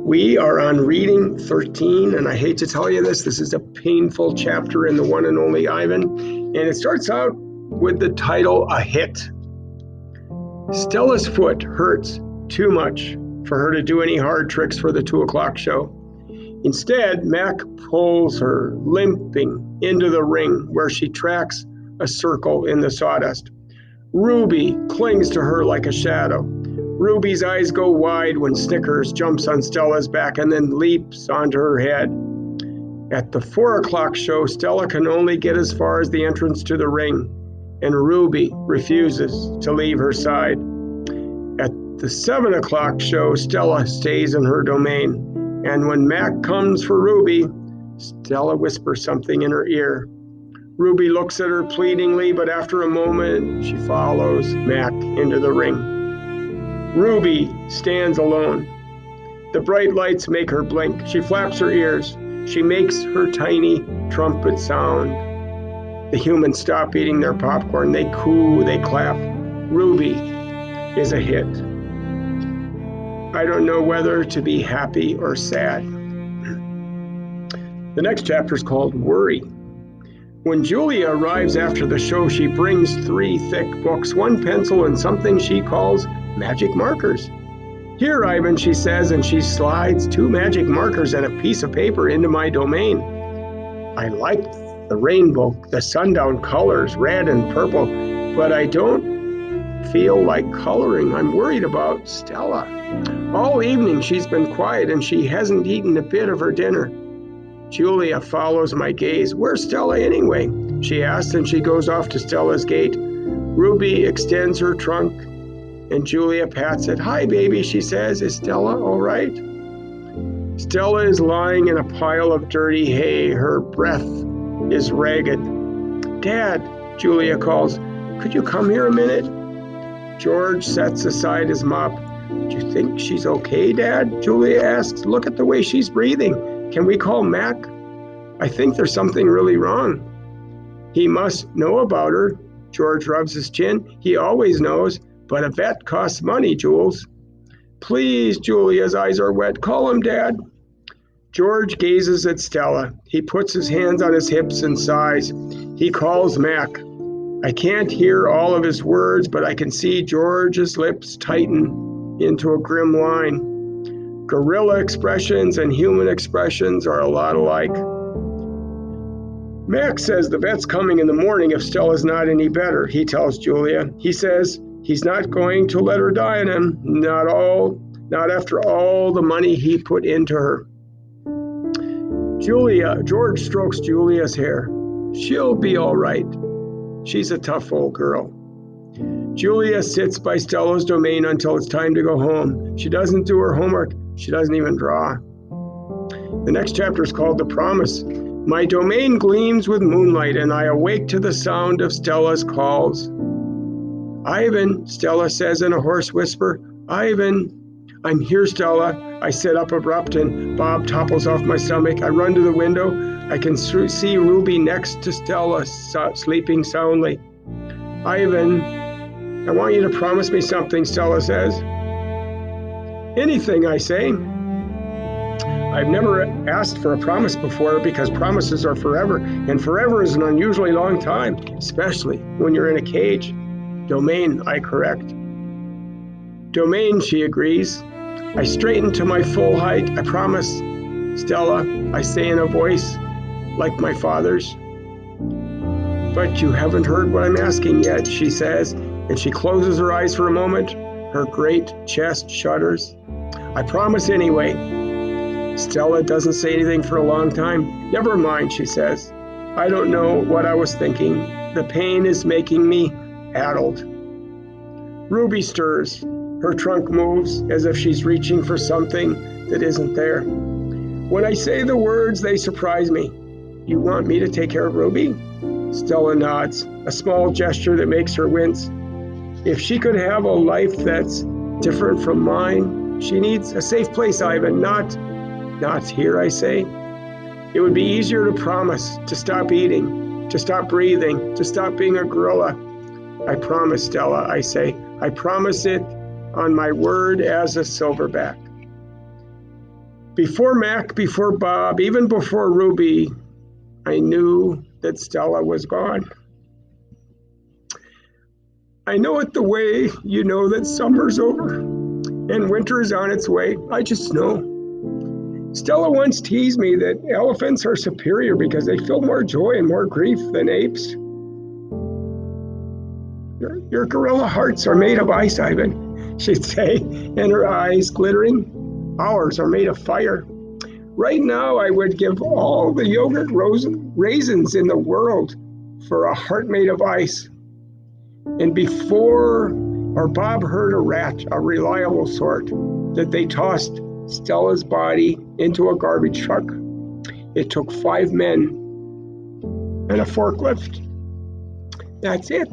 We are on reading 13, and I hate to tell you this is a painful chapter in the one and only Ivan, and it starts out with the title, A Hit. Stella's foot hurts too much for her to do any hard tricks for the 2 o'clock show. Instead, Mac pulls her limping into the ring where she tracks a circle in the sawdust. Ruby clings to her like a shadow. Ruby's eyes go wide when Snickers jumps on Stella's back and then leaps onto her head. At the 4 o'clock show, Stella can only get as far as the entrance to the ring, and Ruby refuses to leave her side. At the 7 o'clock show, Stella stays in her domain, and when Mac comes for Ruby, Stella whispers something in her ear. Ruby looks at her pleadingly, but after a moment, she follows Mac into the ring. Ruby stands alone. The bright lights make her blink. She flaps her ears. She makes her tiny trumpet sound. The humans stop eating their popcorn. They coo, they clap. Ruby is a hit. I don't know whether to be happy or sad. The next chapter is called Worry. When Julia arrives after the show, she brings 3 thick books, 1 pencil, and something she calls magic markers. Here, Ivan, she says, and she slides 2 magic markers and a piece of paper into my domain. I like the rainbow, the sundown colors, red and purple, but I don't feel like coloring. I'm worried about Stella. All evening she's been quiet and she hasn't eaten a bit of her dinner. Julia follows my gaze. Where's Stella anyway? She asks, and she goes off to Stella's gate. Ruby extends her trunk, and Julia pats it. Hi, baby, she says. Is Stella all right? Stella is lying in a pile of dirty hay. Her breath is ragged. Dad, Julia calls. Could you come here a minute? George sets aside his mop. Do you think she's okay, Dad? Julia asks. Look at the way she's breathing. Can we call Mac? I think there's something really wrong. He must know about her. George rubs his chin. He always knows, but a vet costs money, Jules. Please, Julia's eyes are wet. Call him, Dad. George gazes at Stella. He puts his hands on his hips and sighs. He calls Mac. I can't hear all of his words, but I can see George's lips tighten into a grim line. Gorilla expressions and human expressions are a lot alike. Mac says the vet's coming in the morning if Stella's not any better, he tells Julia. He says he's not going to let her die on him, not after all the money he put into her. George strokes Julia's hair. She'll be all right. She's a tough old girl. Julia sits by Stella's domain until it's time to go home. She doesn't do her homework. She doesn't even draw. The next chapter is called The Promise. My domain gleams with moonlight, and I awake to the sound of Stella's calls. Ivan, Stella says in a hoarse whisper. Ivan. I'm here, Stella. I sit up abrupt, and Bob topples off my stomach. I run to the window. I can see Ruby next to Stella, sleeping soundly. Ivan, I want you to promise me something, Stella says. Anything, I say. I've never asked for a promise before because promises are forever, and forever is an unusually long time, especially when you're in a cage. Domain, I correct. Domain, she agrees. I straighten to my full height. I promise, Stella, I say in a voice like my father's. But you haven't heard what I'm asking yet, she says, and she closes her eyes for a moment. Her great chest shudders. I promise anyway. Stella doesn't say anything for a long time. Never mind, she says. I don't know what I was thinking. The pain is making me addled. Ruby stirs. Her trunk moves as if she's reaching for something that isn't there. When I say the words, they surprise me. You want me to take care of Ruby? Stella nods, a small gesture that makes her wince. If she could have a life that's different from mine, she needs a safe place, Ivan, not here, I say. It would be easier to promise, to stop eating, to stop breathing, to stop being a gorilla. I promise, Stella, I say. I promise it on my word as a silverback. Before Mac, before Bob, even before Ruby, I knew that Stella was gone. I know it the way you know that summer's over and winter is on its way. I just know. Stella once teased me that elephants are superior because they feel more joy and more grief than apes. Your gorilla hearts are made of ice, Ivan, she'd say, and her eyes glittering. Ours are made of fire. Right now, I would give all the yogurt raisins in the world for a heart made of ice. And Bob heard a rat, a reliable sort, that they tossed Stella's body into a garbage truck. It took 5 men and a forklift. That's it.